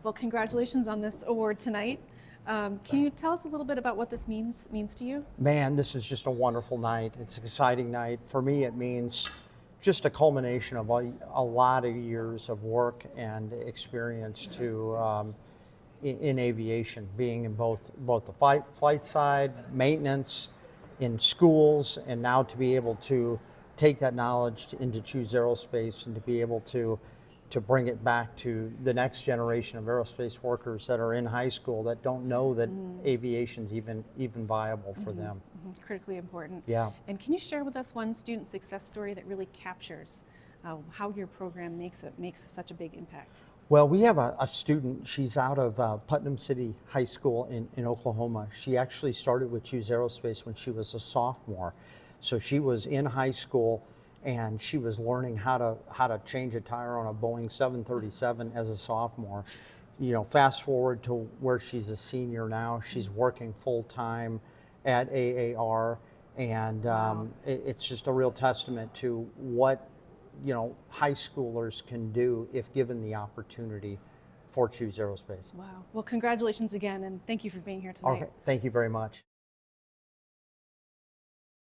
Well, congratulations on this award tonight. Can you tell us a little bit about what this means to you? Man, this is just a wonderful night. It's an exciting night. For me, it means just a culmination of a lot of years of work and experience in aviation, being in both the flight side, maintenance, in schools, and now to be able to take that knowledge into Choose Aerospace and to be able to bring it back to the next generation of aerospace workers that are in high school that don't know that aviation's even viable for them. Critically important. Yeah. And can you share with us one student success story that really captures how your program makes such a big impact? Well, we have a student, she's out of Putnam City High School in Oklahoma. She actually started with Choose Aerospace when she was a sophomore. So she was in high school and she was learning how to change a tire on a Boeing 737 as a sophomore. You know, fast forward to where she's a senior now, she's working full time at AAR, and it's just a real testament to what high schoolers can do if given the opportunity for Choose Aerospace. Wow. Well, congratulations again, and thank you for being here tonight. Okay, thank you very much.